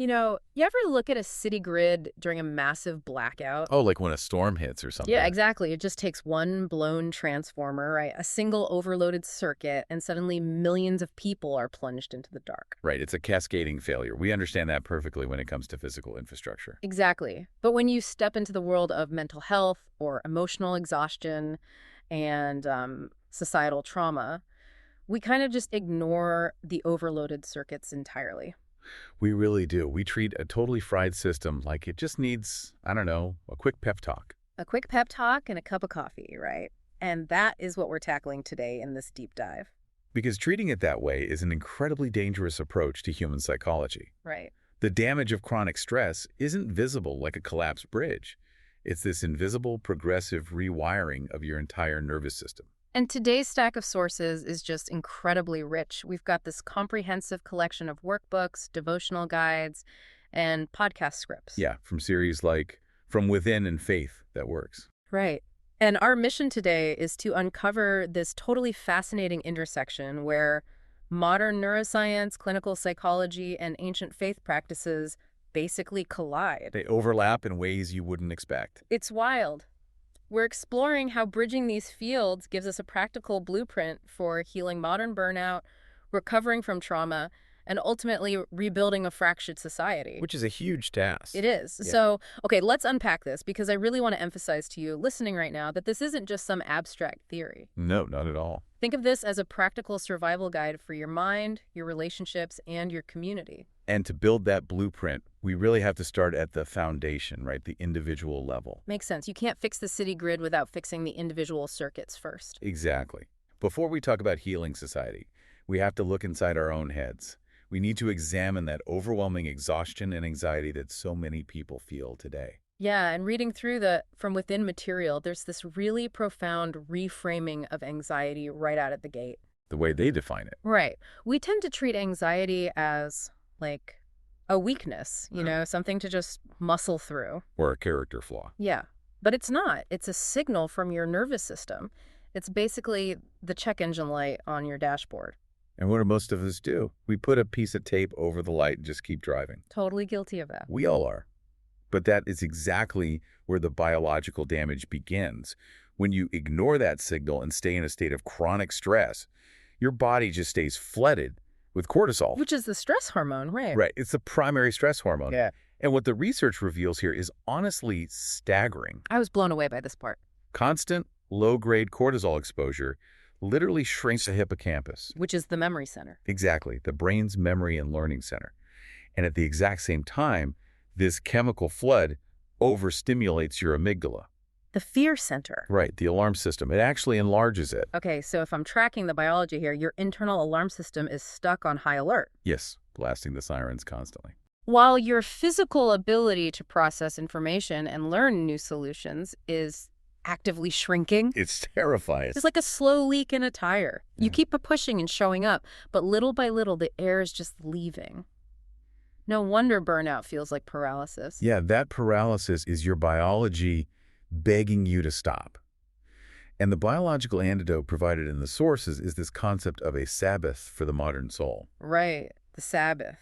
You ever look at a city grid during a massive blackout? Oh, like when a storm hits or something. Yeah, exactly. It just takes one blown transformer, right? A single overloaded circuit, and suddenly millions of people are plunged into the dark. Right, it's a cascading failure. We understand that perfectly when it comes to physical infrastructure. Exactly. But when you step into the world of mental health or emotional exhaustion and societal trauma, we kind of just ignore the overloaded circuits entirely. We really do. We treat a totally fried system like it just needs, I don't know, a quick pep talk. A quick pep talk and a cup of coffee, right? And that is what we're tackling today in this deep dive. Because treating it that way is an incredibly dangerous approach to human psychology. Right. The damage of chronic stress isn't visible like a collapsed bridge. It's this invisible, progressive rewiring of your entire nervous system. And today's stack of sources is just incredibly rich. We've got this comprehensive collection of workbooks, devotional guides, and podcast scripts. Yeah, from series like From Within and Faith That Works. Right. And our mission today is to uncover this totally fascinating intersection where modern neuroscience, clinical psychology, and ancient faith practices basically collide. They overlap in ways you wouldn't expect. It's wild. We're exploring how bridging these fields gives us a practical blueprint for healing modern burnout, recovering from trauma, and ultimately rebuilding a fractured society. Which is a huge task. It is. Yeah. So, okay, let's unpack this because I really want to emphasize to you listening right now that this isn't just some abstract theory. No, not at all. Think of this as a practical survival guide for your mind, your relationships, and your community. And to build that blueprint, we really have to start at the foundation, right? The individual level. Makes sense. You can't fix the city grid without fixing the individual circuits first. Exactly. Before we talk about healing society, we have to look inside our own heads. We need to examine that overwhelming exhaustion and anxiety that so many people feel today. Yeah, and reading through the From Within material, there's this really profound reframing of anxiety right out of the gate. The way they define it. Right. We tend to treat anxiety as, like, a weakness, something to just muscle through. Or a character flaw. Yeah, but it's not. It's a signal from your nervous system. It's basically the check engine light on your dashboard. And what do most of us do? We put a piece of tape over the light and just keep driving. Totally guilty of that. We all are. But that is exactly where the biological damage begins. When you ignore that signal and stay in a state of chronic stress, your body just stays flooded with cortisol. Which is the stress hormone, right? Right. It's the primary stress hormone. Yeah. And what the research reveals here is honestly staggering. I was blown away by this part. Constant, low-grade cortisol exposure literally shrinks the hippocampus. Which is the memory center. Exactly. The brain's memory and learning center. And at the exact same time, this chemical flood overstimulates your amygdala. The fear center. Right, the alarm system. It actually enlarges it. Okay, so if I'm tracking the biology here, your internal alarm system is stuck on high alert. Yes, blasting the sirens constantly. While your physical ability to process information and learn new solutions is actively shrinking. It's terrifying. It's like a slow leak in a tire. Yeah. You keep pushing and showing up, but little by little, the air is just leaving. No wonder burnout feels like paralysis. Yeah, that paralysis is your biology begging you to stop. And the biological antidote provided in the sources is this concept of a Sabbath for the modern soul. Right, the Sabbath,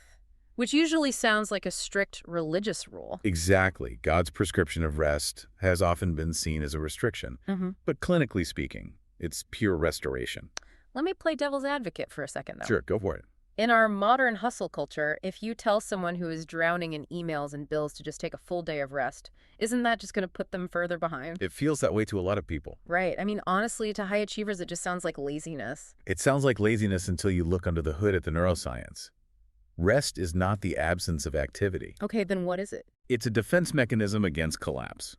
which usually sounds like a strict religious rule. Exactly. God's prescription of rest has often been seen as a restriction. But clinically speaking, it's pure restoration. Let me play devil's advocate for a second, though. Sure, go for it. In our modern hustle culture, if you tell someone who is drowning in emails and bills to just take a full day of rest, isn't that just going to put them further behind? It feels that way to a lot of people. Right. I mean, honestly, to high achievers, it just sounds like laziness. It sounds like laziness until you look under the hood at the neuroscience. Rest is not the absence of activity. Okay, then what is it? It's a defense mechanism against collapse.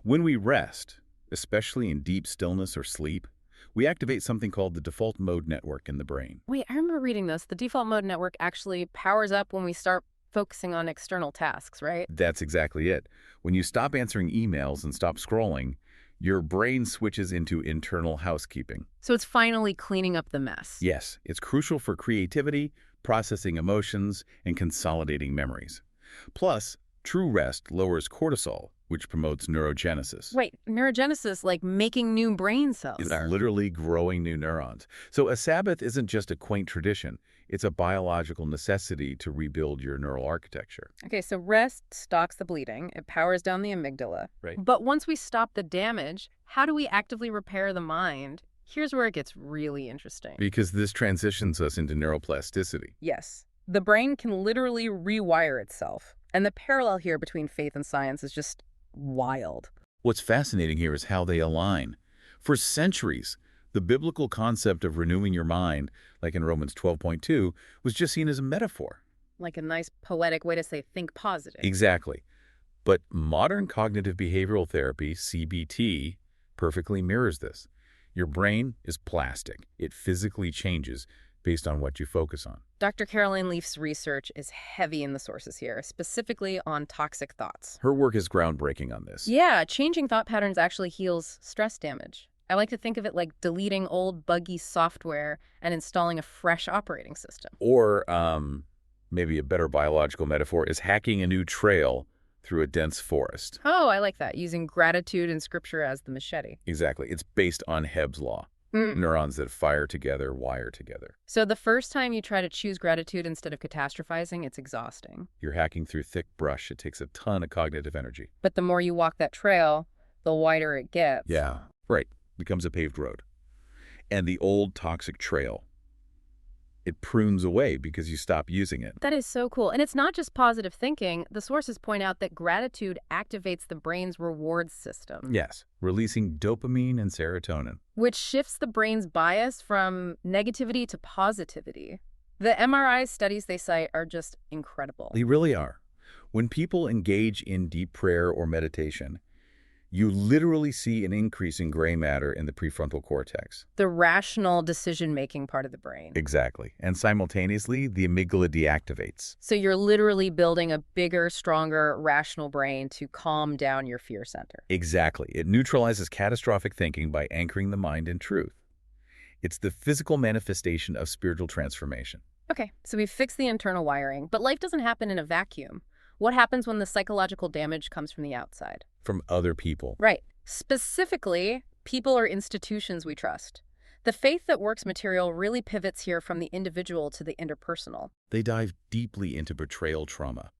When we rest, especially in deep stillness or sleep, we activate something called the default mode network in the brain. Wait, I remember reading this. The default mode network actually powers up when we start focusing on external tasks, right? That's exactly it. When you stop answering emails and stop scrolling, your brain switches into internal housekeeping. So it's finally cleaning up the mess. Yes, it's crucial for creativity, processing emotions, and consolidating memories. Plus, true rest lowers cortisol, which promotes neurogenesis. Wait, neurogenesis, like making new brain cells. It's literally growing new neurons. So a Sabbath isn't just a quaint tradition. It's a biological necessity to rebuild your neural architecture. Okay, so rest stops the bleeding. It powers down the amygdala. Right. But once we stop the damage, how do we actively repair the mind? Here's where it gets really interesting. Because this transitions us into neuroplasticity. Yes, the brain can literally rewire itself. And the parallel here between faith and science is just wild. What's fascinating here is how they align. For centuries, the biblical concept of renewing your mind, like in Romans 12.2, was just seen as a metaphor. Like a nice poetic way to say think positive. Exactly. But modern cognitive behavioral therapy, CBT, perfectly mirrors this. Your brain is plastic. It physically changes based on what you focus on. Dr. Caroline Leaf's research is heavy in the sources here, specifically on toxic thoughts. Her work is groundbreaking on this. Yeah, changing thought patterns actually heals stress damage. I like to think of it like deleting old buggy software and installing a fresh operating system. Or maybe a better biological metaphor is hacking a new trail through a dense forest. Oh, I like that, using gratitude and scripture as the machete. Exactly. It's based on Hebb's law. Neurons that fire together, wire together. So the first time you try to choose gratitude instead of catastrophizing, it's exhausting. You're hacking through thick brush. It takes a ton of cognitive energy. But the more you walk that trail, the wider it gets. Yeah, right. Becomes a paved road. And the old toxic trail, it prunes away because you stop using it. That is so cool. And it's not just positive thinking. The sources point out that gratitude activates the brain's reward system. Yes, releasing dopamine and serotonin. Which shifts the brain's bias from negativity to positivity. The MRI studies they cite are just incredible. They really are. When people engage in deep prayer or meditation, you literally see an increase in gray matter in the prefrontal cortex. The rational decision-making part of the brain. Exactly. And simultaneously, the amygdala deactivates. So you're literally building a bigger, stronger, rational brain to calm down your fear center. Exactly. It neutralizes catastrophic thinking by anchoring the mind in truth. It's the physical manifestation of spiritual transformation. Okay, so we've fixed the internal wiring, but life doesn't happen in a vacuum. What happens when the psychological damage comes from the outside? From other people. Right. Specifically, people or institutions we trust. The faith that works material really pivots here from the individual to the interpersonal. They dive deeply into betrayal trauma,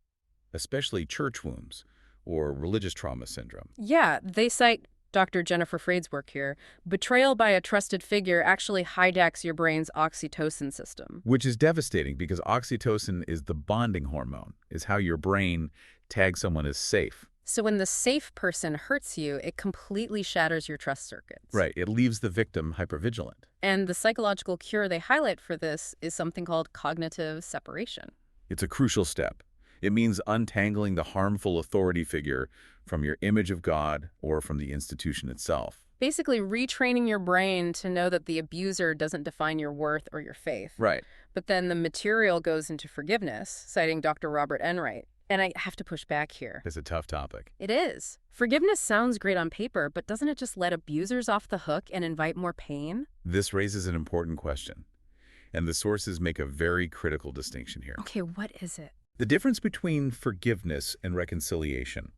especially church wounds or religious trauma syndrome. Yeah, they cite Dr. Jennifer Freyd's work here. Betrayal by a trusted figure actually hijacks your brain's oxytocin system. Which is devastating because oxytocin is the bonding hormone, is how your brain tags someone as safe. So when the safe person hurts you, it completely shatters your trust circuits. Right. It leaves the victim hypervigilant. And the psychological cure they highlight for this is something called cognitive separation. It's a crucial step. It means untangling the harmful authority figure from your image of God or from the institution itself. Basically retraining your brain to know that the abuser doesn't define your worth or your faith. Right. But then the material goes into forgiveness, citing Dr. Robert Enright. And I have to push back here. It's a tough topic. It is. Forgiveness sounds great on paper, but doesn't it just let abusers off the hook and invite more pain? This raises an important question, and the sources make a very critical distinction here. Okay, what is it? The difference between forgiveness and reconciliation.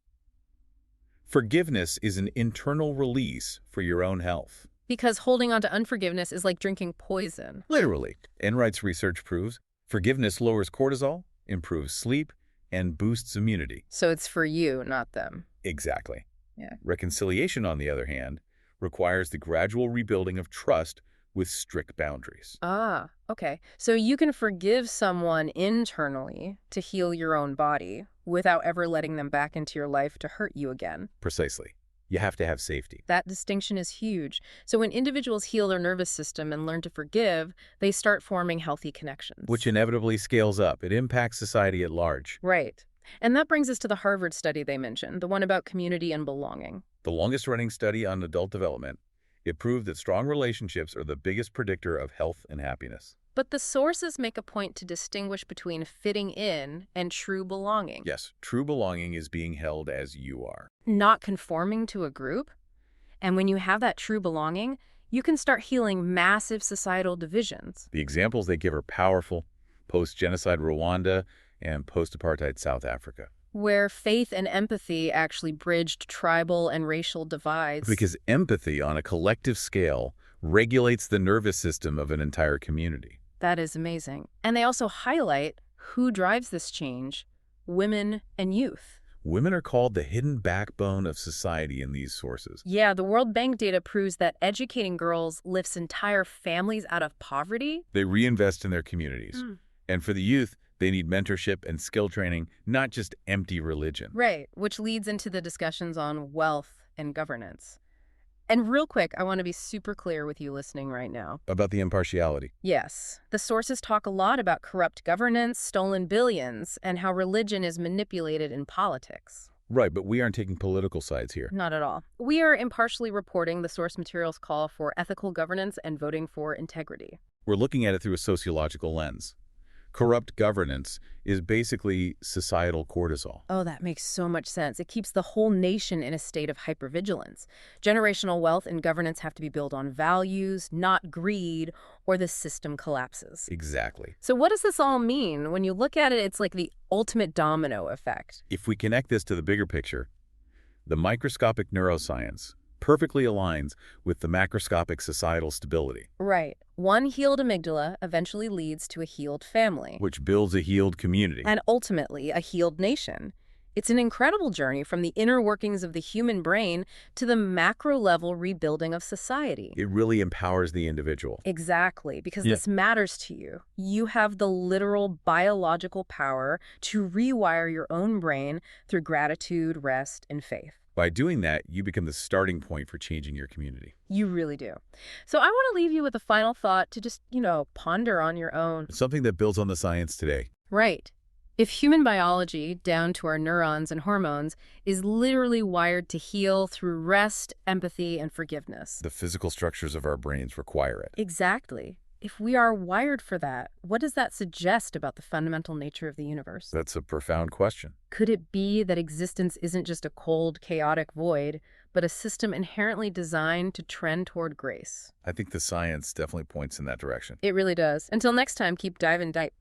Forgiveness is an internal release for your own health. Because holding on to unforgiveness is like drinking poison. Literally. Enright's research proves forgiveness lowers cortisol, improves sleep, and boosts immunity. So it's for you, not them. Exactly. Yeah. Reconciliation, on the other hand, requires the gradual rebuilding of trust with strict boundaries. Ah, okay. So you can forgive someone internally to heal your own body without ever letting them back into your life to hurt you again. Precisely. You have to have safety. That distinction is huge. So when individuals heal their nervous system and learn to forgive, they start forming healthy connections. Which inevitably scales up. It impacts society at large. Right. And that brings us to the Harvard study they mentioned, the one about community and belonging. The longest-running study on adult development. It proved that strong relationships are the biggest predictor of health and happiness. But the sources make a point to distinguish between fitting in and true belonging. Yes, true belonging is being held as you are. Not conforming to a group. And when you have that true belonging, you can start healing massive societal divisions. The examples they give are powerful. Post-genocide Rwanda and post-apartheid South Africa. Where faith and empathy actually bridged tribal and racial divides. Because empathy on a collective scale regulates the nervous system of an entire community. That is amazing. And they also highlight who drives this change: women and youth. Women are called the hidden backbone of society in these sources. Yeah, the World Bank data proves that educating girls lifts entire families out of poverty. They reinvest in their communities. Mm. And for the youth, they need mentorship and skill training, not just empty religion. Right, which leads into the discussions on wealth and governance. And real quick, I want to be super clear with you listening right now. About the impartiality. Yes, the sources talk a lot about corrupt governance, stolen billions, and how religion is manipulated in politics. Right, but we aren't taking political sides here. Not at all. We are impartially reporting the source material's call for ethical governance and voting for integrity. We're looking at it through a sociological lens. Corrupt governance is basically societal cortisol. Oh, that makes so much sense. It keeps the whole nation in a state of hypervigilance. Generational wealth and governance have to be built on values, not greed, or the system collapses. Exactly. So what does this all mean? When you look at it, it's like the ultimate domino effect. If we connect this to the bigger picture, the microscopic neuroscience perfectly aligns with the macroscopic societal stability, Right. One healed amygdala eventually leads to a healed family, which builds a healed community. and ultimately a healed nation. It's an incredible journey from the inner workings of the human brain to the macro-level rebuilding of society. It really empowers the individual. Exactly, because Yeah. this matters to you. You have the literal biological power to rewire your own brain through gratitude, rest, and faith. By doing that, you become the starting point for changing your community. You really do. So I want to leave you with a final thought to just, ponder on your own. It's something that builds on the science today. Right. If human biology, down to our neurons and hormones, is literally wired to heal through rest, empathy, and forgiveness. The physical structures of our brains require it. Exactly. If we are wired for that, what does that suggest about the fundamental nature of the universe? That's a profound question. Could it be that existence isn't just a cold, chaotic void, but a system inherently designed to trend toward grace? I think the science definitely points in that direction. It really does. Until next time, keep diving deep.